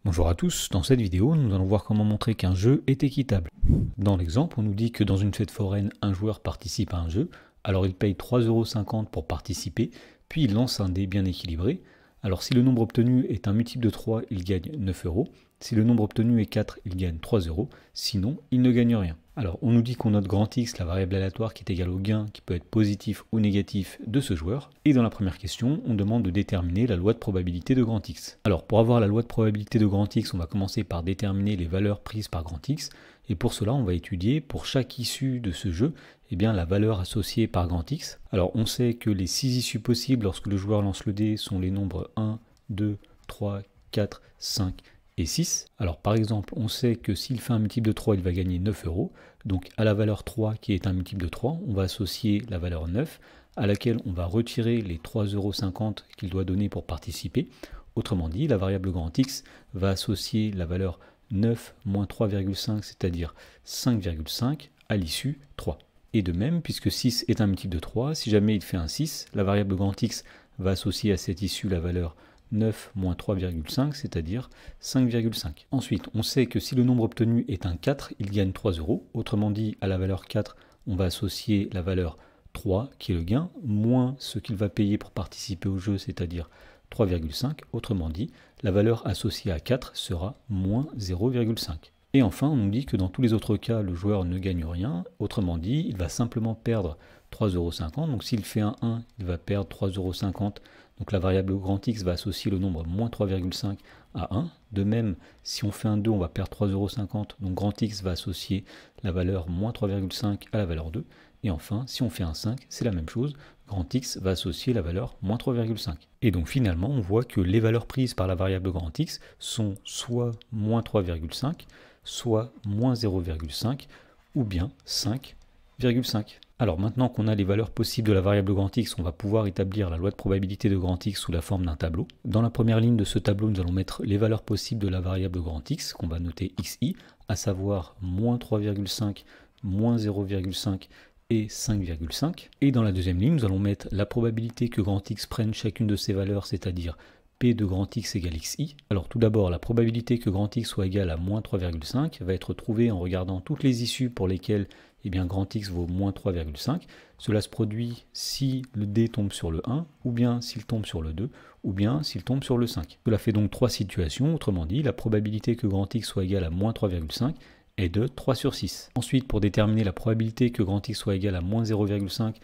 Bonjour à tous, dans cette vidéo, nous allons voir comment montrer qu'un jeu est équitable. Dans l'exemple, on nous dit que dans une fête foraine, un joueur participe à un jeu, alors il paye 3,50 € pour participer, puis il lance un dé bien équilibré. Alors si le nombre obtenu est un multiple de 3, il gagne 9 €. Si le nombre obtenu est 4, il gagne 3 €, sinon il ne gagne rien. Alors on nous dit qu'on note grand X, la variable aléatoire qui est égale au gain, qui peut être positif ou négatif de ce joueur. Et dans la première question, on demande de déterminer la loi de probabilité de grand X. Alors pour avoir la loi de probabilité de grand X, on va commencer par déterminer les valeurs prises par grand X. Et pour cela, on va étudier pour chaque issue de ce jeu, la valeur associée par grand X. Alors on sait que les 6 issues possibles lorsque le joueur lance le dé sont les nombres 1, 2, 3, 4, 5 et 6. Alors par exemple, on sait que s'il fait un multiple de 3, il va gagner 9 €. Donc à la valeur 3 qui est un multiple de 3, on va associer la valeur 9 à laquelle on va retirer les 3,50 € qu'il doit donner pour participer. Autrement dit, la variable grand X va associer la valeur 9 moins 3,5, c'est-à-dire 5,5 à l'issue 3. Et de même, puisque 6 est un multiple de 3, si jamais il fait un 6, la variable grand X va associer à cette issue la valeur 9 moins 3,5, c'est-à-dire 5,5. Ensuite, on sait que si le nombre obtenu est un 4, il gagne 3 €. Autrement dit, à la valeur 4, on va associer la valeur 3, qui est le gain, moins ce qu'il va payer pour participer au jeu, c'est-à-dire 3,5. Autrement dit, la valeur associée à 4 sera moins 0,5. Et enfin, on nous dit que dans tous les autres cas, le joueur ne gagne rien. Autrement dit, il va simplement perdre 3,50 €. Donc s'il fait un 1, il va perdre 3,50 €. Donc la variable grand X va associer le nombre moins 3,5 à 1. De même, si on fait un 2, on va perdre 3,50 €. Donc grand X va associer la valeur moins 3,5 à la valeur 2. Et enfin, si on fait un 5, c'est la même chose. Grand X va associer la valeur moins 3,5. Et donc finalement, on voit que les valeurs prises par la variable grand X sont soit moins 3,5, soit moins 0,5, ou bien 5,5. Alors maintenant qu'on a les valeurs possibles de la variable grand X, on va pouvoir établir la loi de probabilité de grand X sous la forme d'un tableau. Dans la première ligne de ce tableau, nous allons mettre les valeurs possibles de la variable grand X, qu'on va noter xi, à savoir moins 3,5, moins 0,5 et 5,5. Et dans la deuxième ligne, nous allons mettre la probabilité que grand X prenne chacune de ces valeurs, c'est-à-dire P de grand X égale xi. Alors tout d'abord, la probabilité que grand X soit égal à moins 3,5 va être trouvée en regardant toutes les issues pour lesquelles grand X vaut moins 3,5. Cela se produit si le dé tombe sur le 1, ou bien s'il tombe sur le 2, ou bien s'il tombe sur le 5. Cela fait donc 3 situations, autrement dit, la probabilité que grand X soit égal à moins 3,5 est de 3 sur 6. Ensuite, pour déterminer la probabilité que grand X soit égal à moins 0,5,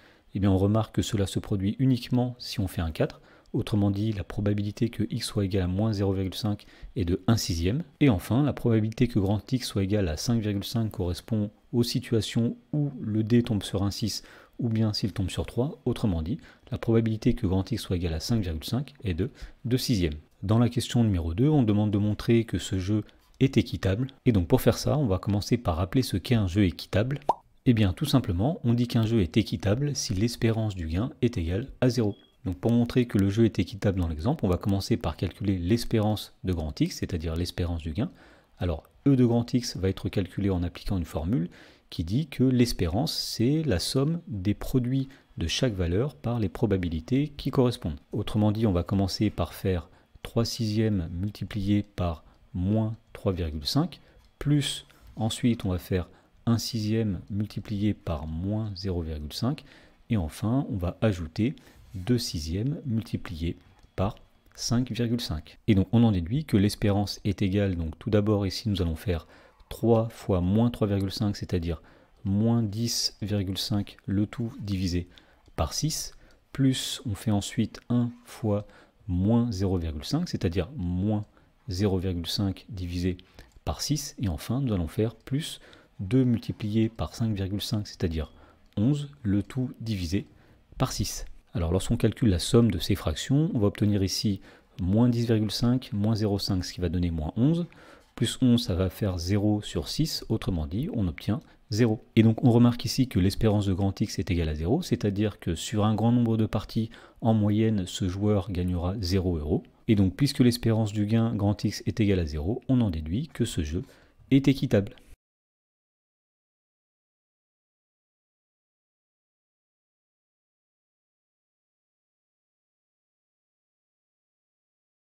on remarque que cela se produit uniquement si on fait un 4. Autrement dit, la probabilité que x soit égal à moins 0,5 est de 1/6. Et enfin, la probabilité que grand X soit égal à 5,5 correspond aux situations où le dé tombe sur un 6 ou bien s'il tombe sur 3. Autrement dit, la probabilité que grand X soit égal à 5,5 est de 2/6. Dans la question numéro 2, on demande de montrer que ce jeu est équitable. Et donc pour faire ça, on va commencer par rappeler ce qu'est un jeu équitable. Tout simplement, on dit qu'un jeu est équitable si l'espérance du gain est égale à 0. Donc pour montrer que le jeu est équitable dans l'exemple, on va commencer par calculer l'espérance de grand X, c'est-à-dire l'espérance du gain. Alors E de grand X va être calculé en appliquant une formule qui dit que l'espérance, c'est la somme des produits de chaque valeur par les probabilités qui correspondent. Autrement dit, on va commencer par faire 3/6 multiplié par moins 3,5, plus ensuite on va faire 1/6 multiplié par moins 0,5, et enfin on va ajouter 2/6 multiplié par 5,5. Et donc on en déduit que l'espérance est égale, donc tout d'abord ici nous allons faire 3 fois moins 3,5, c'est-à-dire moins 10,5, le tout divisé par 6, plus on fait ensuite 1 fois moins 0,5, c'est-à-dire moins 0,5 divisé par 6, et enfin nous allons faire plus 2 multiplié par 5,5, c'est-à-dire 11, le tout divisé par 6. Alors lorsqu'on calcule la somme de ces fractions, on va obtenir ici moins 10,5, moins 0,5, ce qui va donner moins 11, plus 11, ça va faire 0 sur 6, autrement dit, on obtient 0. Et donc on remarque ici que l'espérance de grand X est égale à 0, c'est-à-dire que sur un grand nombre de parties, en moyenne, ce joueur gagnera 0 €. Et donc puisque l'espérance du gain grand X est égale à 0, on en déduit que ce jeu est équitable.